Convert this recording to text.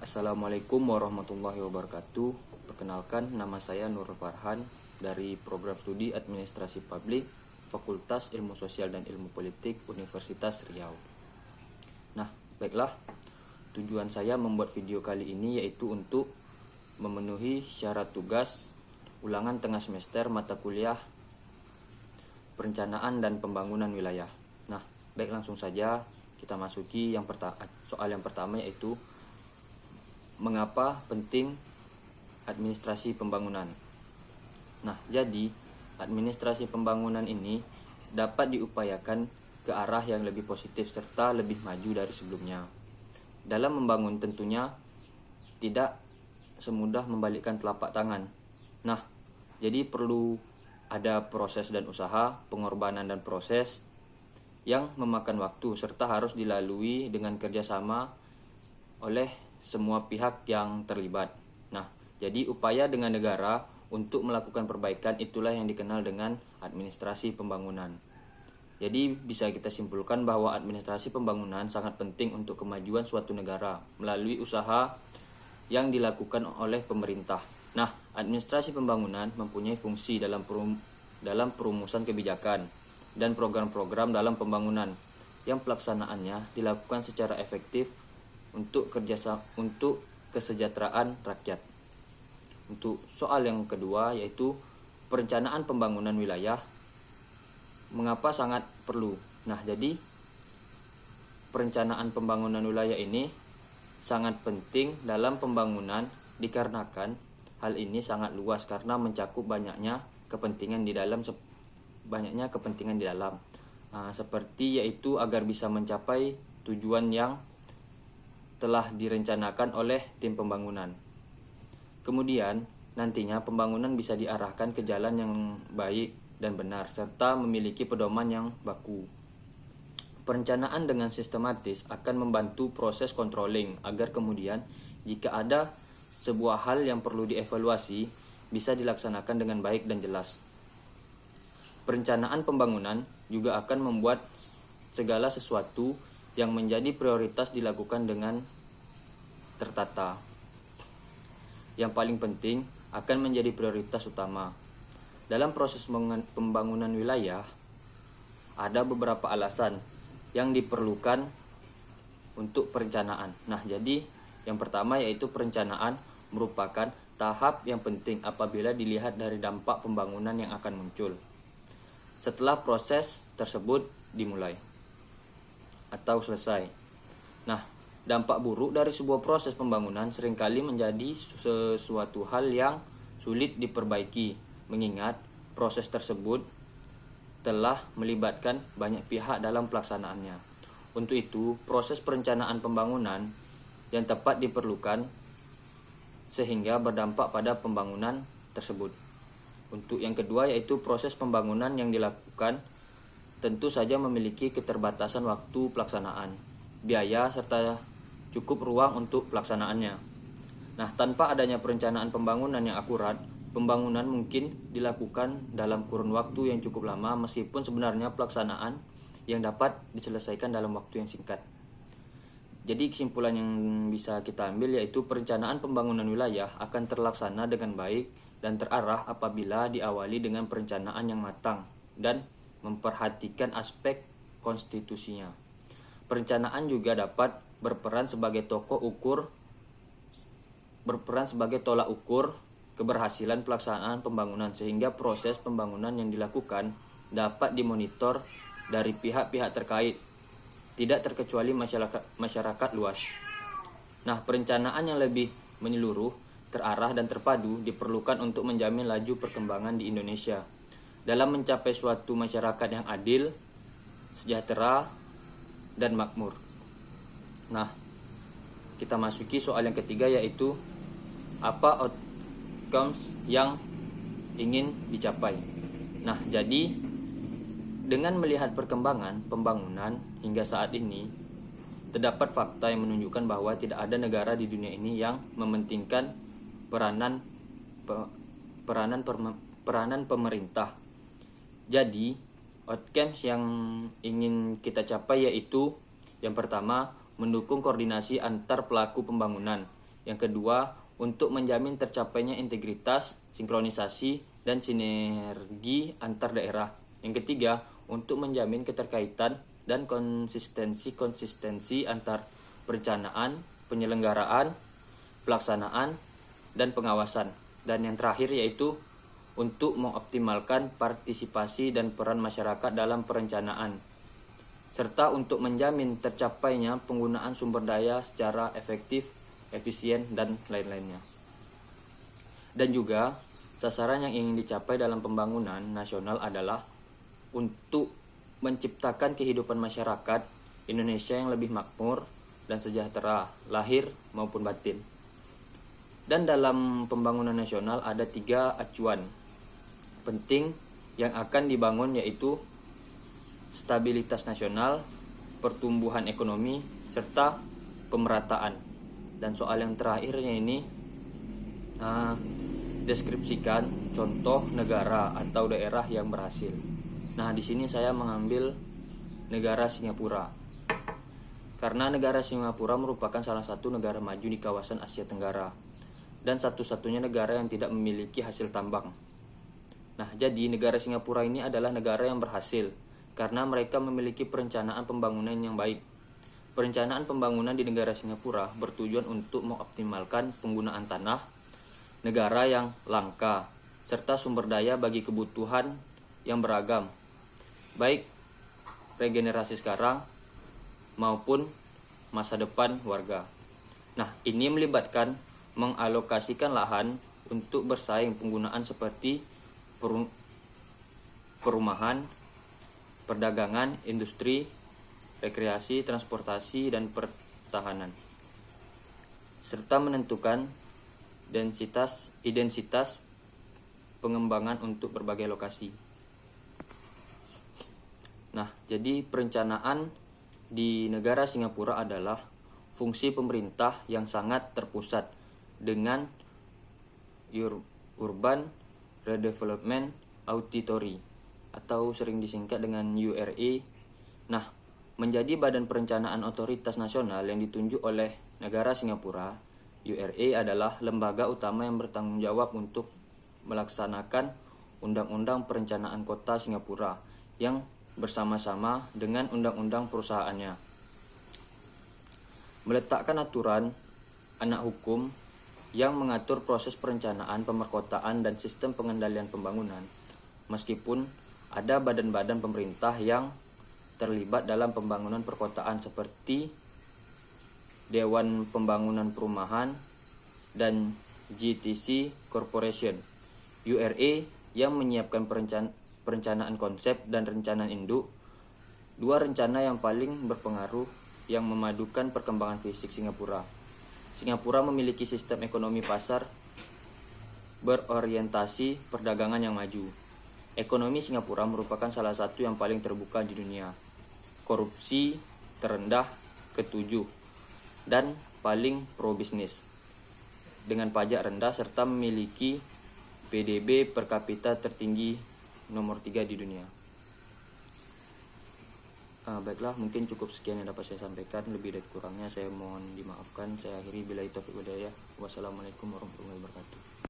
Assalamualaikum warahmatullahi wabarakatuh. Perkenalkan, nama saya Nurul Farhan dari Program Studi Administrasi Publik, Fakultas Ilmu Sosial dan Ilmu Politik, Universitas Riau. Nah, baiklah. Tujuan saya membuat video kali ini yaitu untuk memenuhi syarat tugas ulangan tengah semester mata kuliah Perencanaan dan Pembangunan Wilayah. Nah, baik, langsung saja kita masuki soal yang pertama, yaitu mengapa penting administrasi pembangunan. Nah, jadi administrasi pembangunan ini dapat diupayakan ke arah yang lebih positif serta lebih maju dari sebelumnya. Dalam membangun tentunya tidak semudah membalikkan telapak tangan. Nah, jadi perlu ada proses dan usaha, pengorbanan dan proses yang memakan waktu serta harus dilalui dengan kerjasama oleh semua pihak yang terlibat. Nah, jadi upaya dengan negara untuk melakukan perbaikan itulah yang dikenal dengan administrasi pembangunan. Jadi bisa kita simpulkan bahwa administrasi pembangunan sangat penting untuk kemajuan suatu negara melalui usaha yang dilakukan oleh pemerintah. Nah, administrasi pembangunan mempunyai fungsi dalam perumusan kebijakan dan program-program dalam pembangunan yang pelaksanaannya dilakukan secara efektif untuk kesejahteraan rakyat. Untuk soal yang kedua, yaitu perencanaan pembangunan wilayah, mengapa sangat perlu. Nah, jadi perencanaan pembangunan wilayah ini sangat penting dalam pembangunan dikarenakan hal ini sangat luas karena mencakup banyaknya kepentingan di dalam seperti yaitu agar bisa mencapai tujuan yang telah direncanakan oleh tim pembangunan. Kemudian nantinya pembangunan bisa diarahkan ke jalan yang baik dan benar serta memiliki pedoman yang baku. Perencanaan dengan sistematis akan membantu proses controlling agar kemudian jika ada sebuah hal yang perlu dievaluasi bisa dilaksanakan dengan baik dan jelas. Perencanaan pembangunan juga akan membuat segala sesuatu yang menjadi prioritas dilakukan dengan tertata. Yang paling penting akan menjadi prioritas utama. Dalam proses pembangunan wilayah, ada beberapa alasan yang diperlukan untuk perencanaan. Nah, jadi yang pertama yaitu perencanaan merupakan tahap yang penting apabila dilihat dari dampak pembangunan yang akan muncul setelah proses tersebut dimulai atau selesai. Nah, dampak buruk dari sebuah proses pembangunan seringkali menjadi sesuatu hal yang sulit diperbaiki, mengingat proses tersebut telah melibatkan banyak pihak dalam pelaksanaannya. Untuk itu, proses perencanaan pembangunan yang tepat diperlukan sehingga berdampak pada pembangunan tersebut. Untuk yang kedua yaitu proses pembangunan yang dilakukan tentu saja memiliki keterbatasan waktu pelaksanaan, biaya serta cukup ruang untuk pelaksanaannya. Nah, tanpa adanya perencanaan pembangunan yang akurat, pembangunan mungkin dilakukan dalam kurun waktu yang cukup lama meskipun sebenarnya pelaksanaan yang dapat diselesaikan dalam waktu yang singkat. Jadi kesimpulan yang bisa kita ambil yaitu perencanaan pembangunan wilayah akan terlaksana dengan baik dan terarah apabila diawali dengan perencanaan yang matang dan memperhatikan aspek konstitusinya. Perencanaan juga dapat berperan sebagai tolak ukur keberhasilan pelaksanaan pembangunan sehingga proses pembangunan yang dilakukan dapat dimonitor dari pihak-pihak terkait, tidak terkecuali masyarakat luas. Nah, perencanaan yang lebih menyeluruh, terarah dan terpadu diperlukan untuk menjamin laju perkembangan di Indonesia dalam mencapai suatu masyarakat yang adil, sejahtera, dan makmur. Nah, kita masuki soal yang ketiga yaitu apa outcomes yang ingin dicapai. Nah, jadi dengan melihat perkembangan pembangunan hingga saat ini, terdapat fakta yang menunjukkan bahwa tidak ada negara di dunia ini yang mementingkan peranan pemerintah. Jadi, outcomes yang ingin kita capai yaitu yang pertama, mendukung koordinasi antar pelaku pembangunan. Yang kedua, untuk menjamin tercapainya integritas, sinkronisasi, dan sinergi antar daerah. Yang ketiga, untuk menjamin keterkaitan dan konsistensi antar perencanaan, penyelenggaraan, pelaksanaan, dan pengawasan. Dan yang terakhir yaitu untuk mengoptimalkan partisipasi dan peran masyarakat dalam perencanaan, serta untuk menjamin tercapainya penggunaan sumber daya secara efektif, efisien, dan lain-lainnya. Dan juga sasaran yang ingin dicapai dalam pembangunan nasional adalah untuk menciptakan kehidupan masyarakat Indonesia yang lebih makmur dan sejahtera, lahir maupun batin. Dan dalam pembangunan nasional ada 3 acuan penting yang akan dibangun, yaitu stabilitas nasional, pertumbuhan ekonomi, serta pemerataan. Dan soal yang terakhirnya ini, deskripsikan contoh negara atau daerah yang berhasil. Nah, di sini saya mengambil negara Singapura. Karena negara Singapura merupakan salah satu negara maju di kawasan Asia Tenggara dan satu-satunya negara yang tidak memiliki hasil tambang. Nah, jadi negara Singapura ini adalah negara yang berhasil karena mereka memiliki perencanaan pembangunan yang baik. Perencanaan pembangunan di negara Singapura bertujuan untuk mengoptimalkan penggunaan tanah negara yang langka serta sumber daya bagi kebutuhan yang beragam, baik regenerasi sekarang maupun masa depan warga. Nah, ini melibatkan mengalokasikan lahan untuk bersaing penggunaan seperti perumahan, perdagangan, industri, rekreasi, transportasi, dan pertahanan, serta menentukan intensitas pengembangan untuk berbagai lokasi. Nah, jadi perencanaan di negara Singapura adalah fungsi pemerintah yang sangat terpusat dengan Urban Redevelopment Authority atau sering disingkat dengan URA. Nah, menjadi badan perencanaan otoritas nasional yang ditunjuk oleh negara Singapura. URA adalah lembaga utama yang bertanggung jawab untuk melaksanakan Undang-Undang Perencanaan Kota Singapura yang bersama-sama dengan undang-undang perusahaannya. Meletakkan aturan anak hukum yang mengatur proses perencanaan pemerkotaan dan sistem pengendalian pembangunan. Meskipun ada badan-badan pemerintah yang terlibat dalam pembangunan perkotaan seperti Dewan Pembangunan Perumahan dan GTC Corporation. URA yang menyiapkan perencanaan konsep dan rencana induk, 2 rencana yang paling berpengaruh yang memadukan perkembangan fisik Singapura. Singapura memiliki sistem ekonomi pasar berorientasi perdagangan yang maju. Ekonomi Singapura merupakan salah satu yang paling terbuka di dunia. Korupsi terendah ke-7 dan paling pro bisnis, dengan pajak rendah serta memiliki PDB per kapita tertinggi nomor 3 di dunia. Baiklah, mungkin cukup sekian yang dapat saya sampaikan. Lebih dari kurangnya saya mohon dimaafkan. Saya akhiri, billahi taufiq wal hidayah. Wassalamualaikum warahmatullahi wabarakatuh.